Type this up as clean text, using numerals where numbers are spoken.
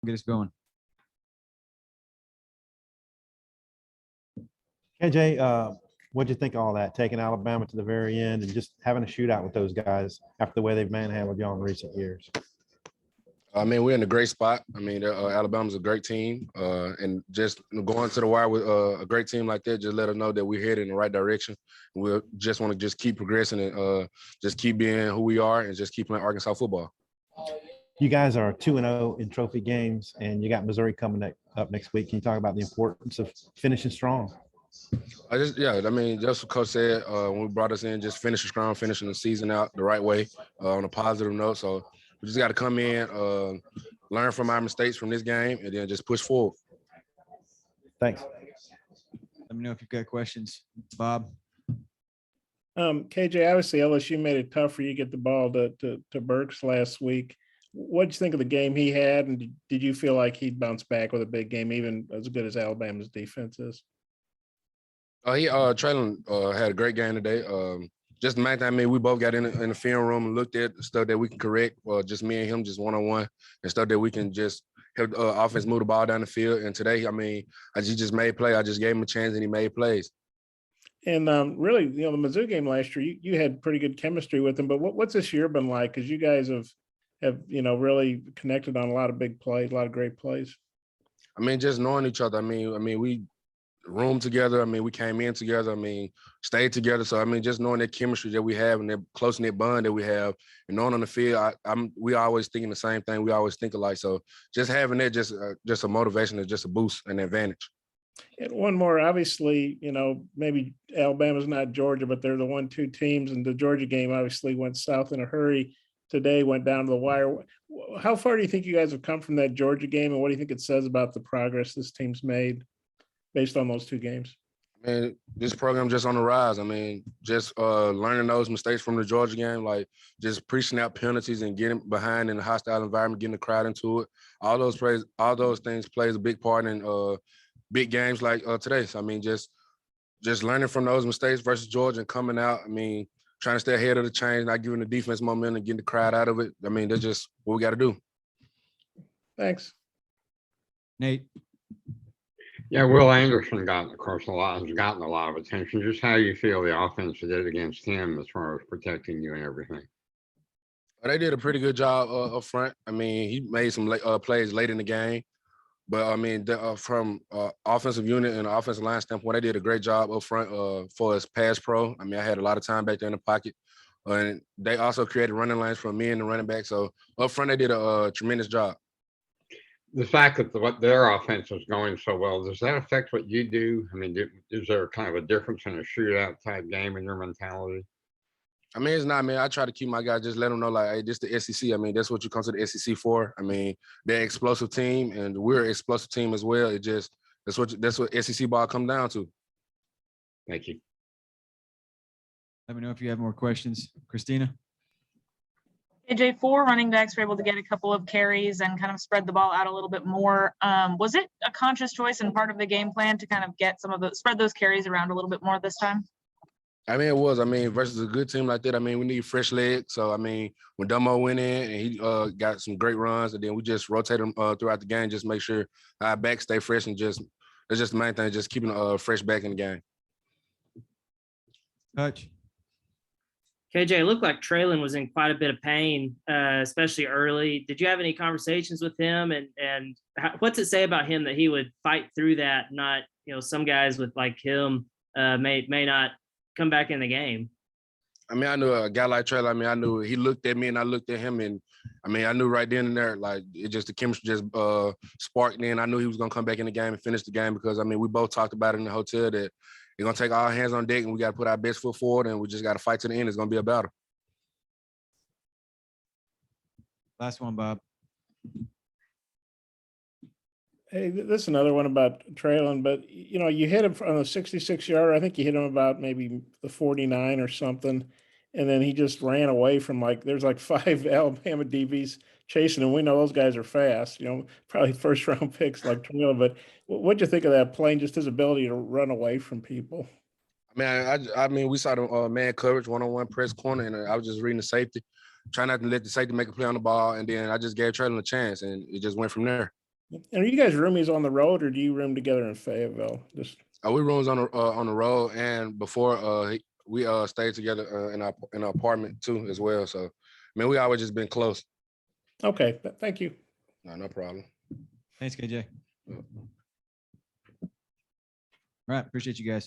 Get us going. KJ, what'd you think of all that, taking Alabama to the very end and just having a shootout with those guys after the way they've manhandled y'all in recent years? I mean, we're in a great spot. I mean, Alabama's a great team, and just going to the wire with a great team like that just let us know that we're headed in the right direction. We just want to just keep progressing and just keep being who we are and just keep playing Arkansas football. You guys are 2-0 in trophy games, and you got Missouri coming up next week. Can you talk about the importance of finishing strong? I mean, just what Coach said when we brought us in, just finishing strong, finishing the season out the right way on a positive note. So we just got to come in, learn from our mistakes from this game, and then just push forward. Thanks. Let me know if you've got questions, Bob. KJ, obviously LSU made it tough for you to get the ball to Burks last week. What'd you think of the game he had, and did you feel like he'd bounce back with a big game, even as good as Alabama's defense is? Traylon had a great game today. Just the main thing, I mean, we both got in the film room and looked at stuff that we can correct, just me and him, just one-on-one, and stuff that we can just help offense move the ball down the field. And today, I mean, he just made play. I just gave him a chance, and he made plays. And really, the Mizzou game last year, you had pretty good chemistry with him. But what's this year been like? Because you guys have really connected on a lot of big plays, a lot of great plays. I mean, just knowing each other. I mean, we roomed together. I mean, we came in together. I mean, stayed together. So I mean, just knowing that chemistry that we have and that close knit bond that we have, and knowing on the field, we always thinking the same thing. We always think alike. So just having that, just a motivation, is just a boost and advantage. And one more, obviously, maybe Alabama's not Georgia, but they're the 1-2 teams, and the Georgia game obviously went south in a hurry. Today went down to the wire. How far do you think you guys have come from that Georgia game, and what do you think it says about the progress this team's made based on those two games? Man, this program just on the rise. I mean, just learning those mistakes from the Georgia game, like just preaching out penalties and getting behind in a hostile environment, getting the crowd into it. All those things plays a big part in big games like today. So I mean, just learning from those mistakes versus Georgia and coming out. I mean, trying to stay ahead of the change, not giving the defense momentum, getting the crowd out of it. I mean, that's just what we got to do. Thanks. Nate. Yeah, Will Anderson has gotten a lot of attention. Just how you feel the offense did against him as far as protecting you and everything. They did a pretty good job up front. I mean, he made some plays late in the game. But, I mean, from offensive unit and offensive line standpoint, they did a great job up front for his pass pro. I mean, I had a lot of time back there in the pocket. And they also created running lanes for me and the running back. So, up front, they did a tremendous job. The fact that their offense is going so well, does that affect what you do? I mean, is there kind of a difference in a shootout type game in your mentality? I mean, it's not, man. I try to keep my guys, just let them know, like, hey, this is the SEC. I mean, that's what you come to the SEC for. I mean, they're an explosive team, and we're an explosive team as well. It just that's what SEC ball come down to. Thank you. Let me know if you have more questions. Christina? KJ, 4 running backs were able to get a couple of carries and kind of spread the ball out a little bit more. Was it a conscious choice and part of the game plan to kind of get spread those carries around a little bit more this time? I mean, it was. I mean, versus a good team like that, I mean, we need fresh legs. So, I mean, when Dumbo went in and he got some great runs, and then we just rotate them throughout the game, just make sure our backs stay fresh, and that's just the main thing, just keeping a fresh back in the game. Hutch? KJ, it looked like Traylon was in quite a bit of pain, especially early. Did you have any conversations with him? And what's it say about him that he would fight through that? Not, some guys with like him may not come back in the game. I mean, I knew a guy like Traylon. I mean, I knew he looked at me and I looked at him, and I mean, I knew right then and there, like the chemistry just sparked. Then I knew he was gonna come back in the game and finish the game because I mean, we both talked about it in the hotel that we're gonna take all hands on deck and we got to put our best foot forward and we just got to fight to the end. It's gonna be a battle. Last one, Bob. Hey, this is another one about Traylon, but you hit him on the 66-yarder. I think you hit him about maybe the 49 or something, and then he just ran away from there's 5 Alabama DBs chasing him. We know those guys are fast. Probably first-round picks like Traylon. But what'd you think of that play? Just his ability to run away from people. I mean, we saw the man coverage, one-on-one press corner, and I was just reading the safety, trying not to let the safety make a play on the ball, and then I just gave Traylon a chance, and it just went from there. And are you guys roomies on the road, or do you room together in Fayetteville? Just We rooms on the road, and before we stayed together in our apartment too as well. So, I mean, we always just been close. okay. Thank you. No problem. Thanks, KJ. Yeah. All right. Appreciate you guys.